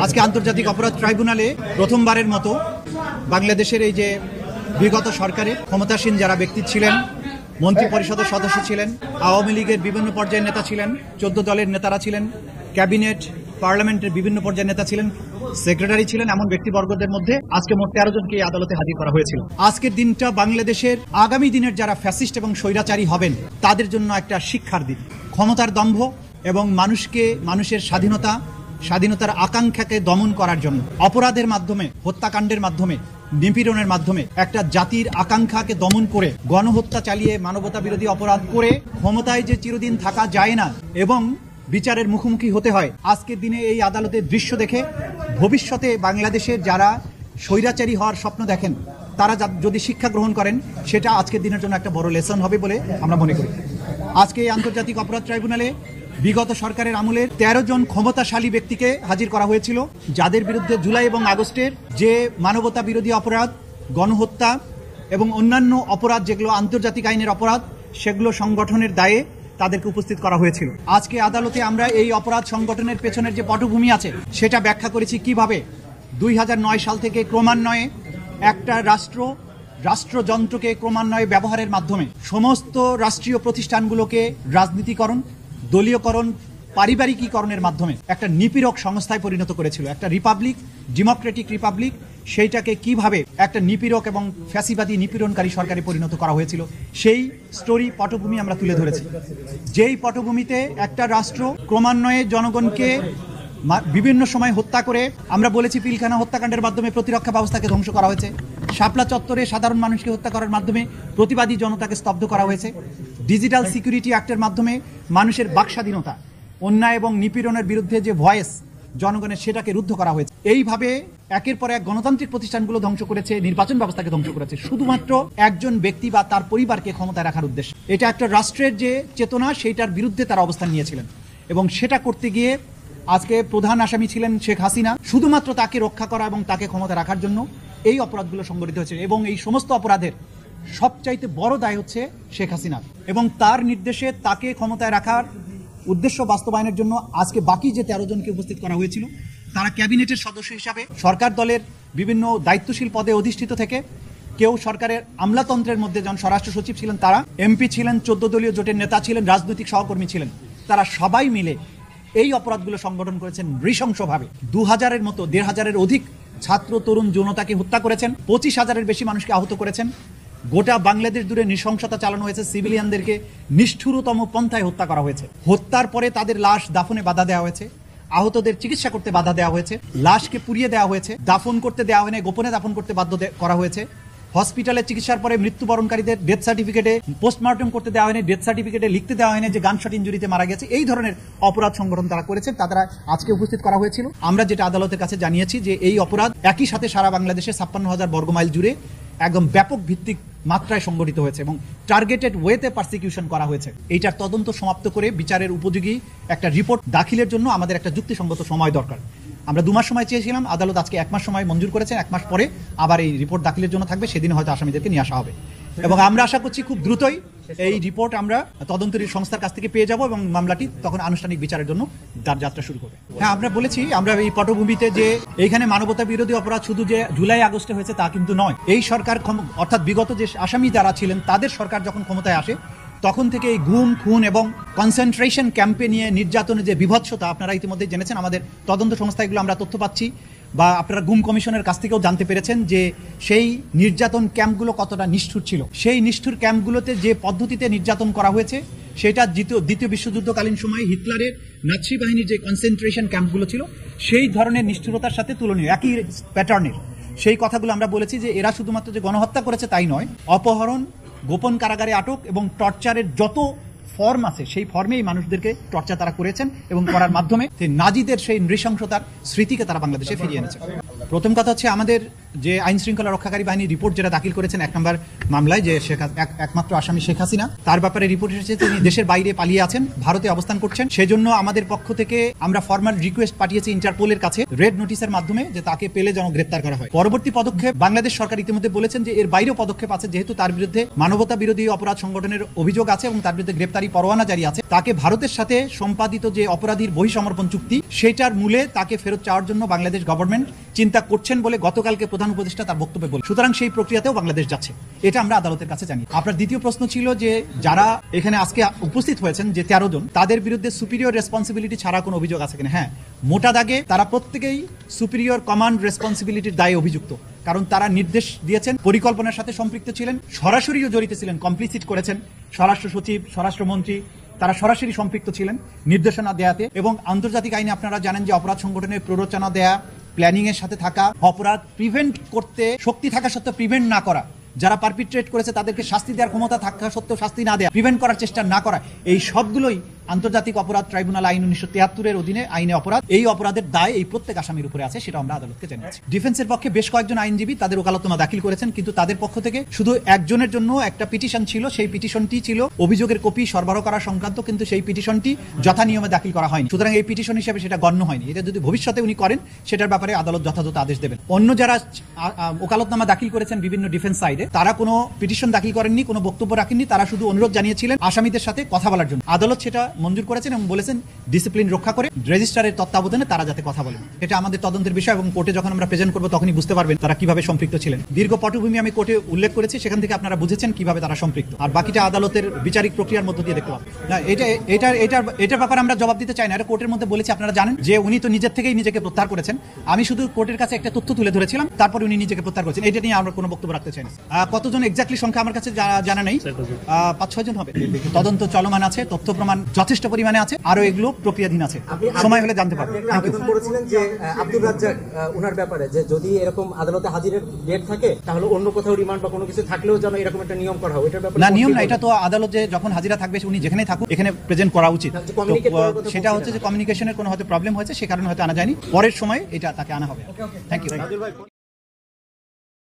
আজকে আন্তর্জাতিক অপরাধ ট্রাইব্যুনালে প্রথমবারের মতো বাংলাদেশের এই যে বিগত সরকারের ক্ষমতাসীন যারা ব্যক্তি ছিলেন, মন্ত্রী পরিষদের সদস্য ছিলেন, আওয়ামী লীগের বিভিন্ন পর্যায়ের নেতা ছিলেন, 14 দলের নেতারা ছিলেন, ক্যাবিনেট পার্লামেন্টের বিভিন্ন পর্যায়ের নেতা ছিলেন, সেক্রেটারি ছিলেন, এমন ব্যক্তিবর্গদের মধ্যে আজকে মোট 13 জনকে এই আদালতে হাজির করা হয়েছিল। আজকের দিনটা বাংলাদেশের আগামী দিনের যারা ফ্যাসিস্ট এবং স্বৈরাচারী হবেন তাদের জন্য একটা শিক্ষার দিন। ক্ষমতার দম্ভ এবং মানুষের স্বাধীনতার আকাঙ্ক্ষাকে দমন করার জন্য অপরাধের মাধ্যমে, হত্যাকাণ্ডের মাধ্যমে, নিপীড়নের মাধ্যমে একটা জাতির আকাঙ্ক্ষাকে দমন করে গণহত্যা চালিয়ে মানবতা বিরোধী অপরাধ করে ক্ষমতায় যে চিরদিন থাকা যায় না এবং বিচারের মুখোমুখি হতে হয়। আজকের দিনে এই আদালতের দৃশ্য দেখে ভবিষ্যতে বাংলাদেশের যারা স্বৈরাচারী হওয়ার স্বপ্ন দেখেন তারা যদি শিক্ষা গ্রহণ করেন, সেটা আজকের দিনের জন্য একটা বড় লেসন হবে বলে আমরা মনে করি। আজকে এই আন্তর্জাতিক অপরাধ ট্রাইব্যুনালে বিগত সরকারের আমলের 13 জন ক্ষমতাশালী ব্যক্তিকে হাজির করা হয়েছিল, যাদের বিরুদ্ধে জুলাই এবং আগস্টের যে মানবতা বিরোধী অপরাধ, গণহত্যা এবং অন্যান্য অপরাধ যেগুলো আন্তর্জাতিক আইনের অপরাধ, সেগুলো সংগঠনের দায়ে তাদেরকে উপস্থিত করা হয়েছিল। আজকে আদালতে আমরা এই অপরাধ সংগঠনের পেছনের যে পটভূমি আছে সেটা ব্যাখ্যা করেছি কিভাবে 2009 সাল থেকে ক্রমান্বয়ে একটা রাষ্ট্রযন্ত্রকে ক্রমান্বয়ে ব্যবহারের মাধ্যমে সমস্ত রাষ্ট্রীয় প্রতিষ্ঠানগুলোকে রাজনীতিকরণ, দলীয়করণ, পারিবারিকীকরণের মাধ্যমে একটা নিপীড়ক সংস্থায় পরিণত করেছিল। একটা রিপাবলিক, ডেমোক্রেটিক রিপাবলিক, সেইটাকে কিভাবে একটা নিপীড়ক এবং ফ্যাসিবাদী নিপীড়নকারী সরকারে পরিণত করা হয়েছিল সেই স্টোরি পটভূমি আমরা তুলে ধরেছি। যেই পটভূমিতে একটা রাষ্ট্র ক্রমান্বয়ে জনগণকে বিভিন্ন সময় হত্যা করে, আমরা বলেছি পিলখানা হত্যাকাণ্ডের মাধ্যমে প্রতিরক্ষা ব্যবস্থাকে ধ্বংস করা হয়েছে, শাপলা চত্বরে সাধারণ মানুষকে হত্যা করার মাধ্যমে প্রতিবাদী জনতাকে স্তব্ধ করা হয়েছে, ডিজিটাল সিকিউরিটি অ্যাক্টের মাধ্যমে মানুষের বাকস্বাধীনতা, অন্যায় এবং নিপীড়নের বিরুদ্ধে যে ভয়েস জনগণের, সেটাকে রুদ্ধ করা হয়েছে। এইভাবে একের পর এক গণতান্ত্রিক প্রতিষ্ঠানগুলো ধ্বংস করেছে, নির্বাচন ব্যবস্থাকে ধ্বংস করেছে, শুধুমাত্র একজন ব্যক্তি বা তার পরিবারকে ক্ষমতায় রাখার উদ্দেশ্যে। এটা একটা রাষ্ট্রের যে চেতনা, সেইটার বিরুদ্ধে তারা অবস্থান নিয়েছিলেন এবং সেটা করতে গিয়ে আজকে প্রধান আসামি ছিলেন শেখ হাসিনা। শুধুমাত্র তাকে রক্ষা করা এবং তাকে ক্ষমতা রাখার জন্য এই অপরাধগুলো সংঘটিত হয়েছে এবং এই সমস্ত অপরাধের সবচাইতে বড় দায় হচ্ছে শেখ হাসিনা এবং তার নির্দেশে তাকে ক্ষমতায় রাখার উদ্দেশ্য বাস্তবায়নের জন্য আজকে বাকি যে 13 জনকে উপস্থিত করা হয়েছিল তারা ক্যাবিনেটের সদস্য হিসাবে সরকার দলের বিভিন্ন দায়িত্বশীল পদে অধিষ্ঠিত থেকে, কেউ সরকারের আমলাতন্ত্রের মধ্যে যেমন স্বরাষ্ট্র সচিব ছিলেন, তারা এমপি ছিলেন, 14 দলীয় জোটের নেতা ছিলেন, রাজনৈতিক সহকর্মী ছিলেন, তারা সবাই মিলে এই অপরাধগুলো সংগঠন করেছেন নৃশংসভাবে। 2000-এর মতো 1500-এর অধিক ছাত্র তরুণ জনতাকে হত্যা করেছেন, 25,000-এর বেশি মানুষকে আহত করেছেন। গোটা বাংলাদেশ জুড়ে নৃশংসতা চালানো হয়েছে, সিভিলিয়ানদেরকে নিষ্ঠুরতম পন্থায় হত্যা করা হয়েছে। হত্যার পরে তাদের লাশ দাফনে বাধা দেওয়া হয়েছে, আহতদের চিকিৎসা করতে বাধা দেওয়া হয়েছে, লাশকে পুড়িয়ে দেওয়া হয়েছে, দাফন করতে দেওয়া হয়নি, গোপনে দাফন করতে বাধ্য করা হয়েছে। হসপিটালে চিকিৎসার পরে মৃত্যুবরণকারীদের ডেথ সার্টিফিকেটে পোস্টমর্টম করতে দেওয়া হয়নি, ডেথ সার্টিফিকেটে লিখতে দেওয়া হয়নি যে গানশট ইনজুরিতে মারা গেছে। এই ধরনের অপরাধ সংগঠন তারা করেছেন, তারা আজকে উপস্থিত করা হয়েছিল। আমরা যেটা আদালতের কাছে জানিয়েছি যে এই অপরাধ একই সাথে সারা বাংলাদেশে 56,000 বর্গমাইল জুড়ে একদম ব্যাপক ভিত্তিক মাত্রায় সংগঠিত হয়েছে এবং টার্গেটেড ওয়েতে পারসিকিউশন করা হয়েছে। এইটার তদন্ত সমাপ্ত করে বিচারের উপযোগী একটা রিপোর্ট দাখিলের জন্য আমাদের একটা যুক্তিসঙ্গত সময় দরকার। আমরা 2 মাস সময় চেয়েছিলাম, আদালত আজকে 1 মাস সময় মঞ্জুর করেছেন। 1 মাস পরে আবার এই রিপোর্ট দাখিলের জন্য থাকবে, সেদিন হয়তো আসামিদেরকে নিয়ে আসা হবে এবং আমরা আশা করছি খুব দ্রুতই এই রিপোর্ট আমরা তদন্তকারী সংস্থার কাছ থেকে পেয়ে যাব এবং মামলাটি তখন আনুষ্ঠানিক বিচারের জন্য তার যাত্রা শুরু করবে। হ্যাঁ, আমরা বলেছি আমরা এই পটভূমিতে যে এইখানে মানবতা বিরোধী অপরাধ শুধু যে জুলাই আগস্টে হয়েছে তা কিন্তু নয়। এই সরকার অর্থাৎ বিগত যে আসামি যারা ছিলেন তাদের সরকার যখন ক্ষমতায় আসে তখন থেকে এই গুম, খুন এবং কনসেন্ট্রেশন ক্যাম্পে নিয়ে নির্যাতনের যে বিভৎসতা আপনারা ইতিমধ্যে জেনেছেন। আমাদের তদন্ত সংস্থাগুলো আমরা তথ্য পাচ্ছি বা আপনারা গুম কমিশনের কাছ থেকেও জানতে পেরেছেন যে সেই নির্যাতন ক্যাম্পগুলো কতটা নিষ্ঠুর ছিল। সেই নিষ্ঠুর ক্যাম্পগুলোতে যে পদ্ধতিতে নির্যাতন করা হয়েছে সেটা দ্বিতীয় বিশ্বযুদ্ধকালীন সময়ে হিটলারের নাৎসি বাহিনীর যে কনসেন্ট্রেশন ক্যাম্পগুলো ছিল সেই ধরনের নিষ্ঠুরতার সাথে তুলনীয়, একই প্যাটার্নের। সেই কথাগুলো আমরা বলেছি যে এরা শুধুমাত্র যে গণহত্যা করেছে তাই নয়, অপহরণ, গোপন কারাগারে আটক এবং টর্চারের যত ফর্ম আছে সেই ফর্মে এই মানুষদেরকে টর্চার তারা করেছেন এবং করার মাধ্যমে নাজিদের সেই নৃশংসতার স্মৃতিকে তারা বাংলাদেশে ফিরিয়ে এনেছে। প্রথম কথা হচ্ছে আমাদের যে আইন শৃঙ্খলা রক্ষাকারী বাহিনী রিপোর্ট যেটা দাখিল করেছেন 1 নম্বর মামলায়, যে একমাত্র আসামি শেখ হাসিনা, তার ব্যাপারে রিপোর্ট এসেছে তিনি দেশের বাইরে পালিয়ে আছেন, ভারতে অবস্থান করছেন। সেজন্য আমাদের পক্ষ থেকে আমরা ফরমাল রিকোয়েস্ট পাঠিয়েছি ইন্টারপোলের কাছে রেড নোটিশের মাধ্যমে, যে তাকে পেলে যেন গ্রেপ্তার করা হয়। পরবর্তী পদক্ষেপ বাংলাদেশ সরকার ইতিমধ্যে বলেছেন যে এর বাইরেও পদক্ষেপ আছে, যেহেতু তার বিরুদ্ধে মানবতা বিরোধী অপরাধ সংগঠনের অভিযোগ আছে এবং তার বিরুদ্ধে গ্রেপ্তারি পরোয়ানা জারি আছে, তাকে ভারতের সাথে সম্পাদিত যে অপরাধীর বহিঃসমর্পণ চুক্তি সেটার মূলে তাকে ফেরত চাওয়ার জন্য বাংলাদেশ গভর্নমেন্ট চিন্তা করছেন বলে গতকালকে প্রধান উপদেষ্টা তার বক্তব্যে বলে। সুতরাং সেই প্রক্রিয়াতেও বাংলাদেশ যাচ্ছে, এটা আমরা আদালতের কাছে জানি। আপনার দ্বিতীয় প্রশ্ন ছিল যে যারা এখানে আজকে উপস্থিত হয়েছেন যে 13 জন, তাদের বিরুদ্ধে সুপিরিয়র রেসপন্সিবিলিটি ছাড়া কোনো অভিযোগ আছে কিনা? হ্যাঁ, মোটা দাগে তারা প্রত্যেকেই সুপিরিয়র কমান্ড রেসপন্সিবিলিটির দায়ে অভিযুক্ত, কারণ তারা নির্দেশ দিয়েছেন, পরিকল্পনার সাথে সম্পৃক্ত ছিলেন, সরাসরিও জড়িত ছিলেন, কমপ্লিসিট করেছেন। স্বরাষ্ট্র সচিব, স্বরাষ্ট্রমন্ত্রী তারা সরাসরি সম্পৃক্ত ছিলেন নির্দেশনা দেয়াতে। এবং আন্তর্জাতিক আইনে আপনারা জানেন যে অপরাধ সংগঠনের প্ররোচনা দেয়া, প্ল্যানিং এর সাথে থাকা, অপরাধ প্রিভেন্ট করতে শক্তি থাকা সত্ত্বেও প্রিভেন্ট না করা, যারা পারপিট্রেট করেছে তাদেরকে শাস্তি দেওয়ার ক্ষমতা থাকা সত্ত্বেও শাস্তি না দেয়া, প্রিভেন্ট করার চেষ্টা না করা, এই সবগুলোই আন্তর্জাতিক অপরাধ ট্রাইব্যুনাল আইন 1973 অধীনে আইনে অপরাধ। এই অপরাধের দায় এই প্রত্যেক আসামির উপরে আছে, সেটা আমরা আদালতকে জানিয়েছি। ডিফেন্সের পক্ষে বেশ কয়েকজন আইনজীবী তাদের ওকালতনামা দাখিল করেছেন, কিন্তু তাদের পক্ষ থেকে শুধু একজনের জন্য একটা পিটিশন ছিল, সেই পিটিশনটি ছিল অভিযোগের কপি সরবরাহ করা সংক্রান্ত, কিন্তু সেই পিটিশনটি যথা নিয়মে দাখিল করা হয়নি। সুতরাং এই পিটিশন হিসেবে সেটা গণ্য হয়নি। এটা যদি ভবিষ্যতে উনি করেন সেটার ব্যাপারে আদালত যথাযথ আদেশ দেবেন। অন্য যারা ওকালতনামা দাখিল করেছেন বিভিন্ন ডিফেন্স সাইডে, তারা কোনো পিটিশন দাখিল করেননি, কোনো বক্তব্য রাখেননি, তারা শুধু অনুরোধ জানিয়েছিলেন আসামিদের সাথে কথা বলার জন্য। আদালত সেটা মঞ্জুর করেছেন এবং বলেছেন ডিসিপ্লিন রক্ষা করে রেজিস্ট্রারের তত্ত্বাবধানে তারা যাতে কথা বলেন। এটা আমাদের তদন্তের বিষয় এবং কোর্টে যখন আমরা প্রেজেন্ট করবো তখনই বুঝতে পারবেন তারা কিভাবে সম্পৃক্ত ছিলেন। দীর্ঘ পটভূমি আমি কোর্টে উল্লেখ করেছি, সেখান থেকে আপনারা বুঝেছেন কিভাবে তারা সম্পৃক্ত। আর বাকিটা আদালতের বিচারিক প্রক্রিয়ার মধ্য দিয়ে দেখতে পাবেন। না, এটার ব্যাপারে আমরা জবাব দিতে চাই না। এটা কোর্টের মধ্যে বলেছি, আপনারা জানেন যে উনি তো নিজের থেকেই নিজেকে প্রত্যাহার করেছেন। আমি শুধু কোর্টের কাছে একটা তথ্য তুলে ধরেছিলাম, তারপর উনি নিজেকে প্রত্যাহার করেছেন। এটা নিয়ে আমরা কোনো বক্তব্য রাখতে চাই না। কতজন এক্স্যাক্টলি সংখ্যা আমার কাছে জানা নেই, 5-6 জন হবে। তদন্ত চলমান আছে, তথ্য প্রমাণ যথেষ্ট পরিমাণে আছে, আরো এগুলো প্রক্রিয়াধীন আছে, সময় হলে জানতে পারবেন। আবেদন করেছিলেন যে আব্দুর রাজ্জাক ওনার ব্যাপারে যে যদি এরকম আদালতে হাজিরের ডেট থাকে তাহলে অন্য কোথাও রিমান্ড বা কোনো কিছু থাকলেও যেন এরকম একটা নিয়ম করা হয়। এটার ব্যাপারে না, নিয়ম না, এটা তো আদালতে যখন হাজিরা থাকবে উনি যেখানে থাকুক এখানে প্রেজেন্ট করা উচিত। সেটা হচ্ছে যে কমিউনিকেশনের কোনো হয়তো প্রবলেম হয়েছে, সে কারণে হয়তো আনা যায়নি, পরের সময় এটা তাকে আনা হবে। Thank you.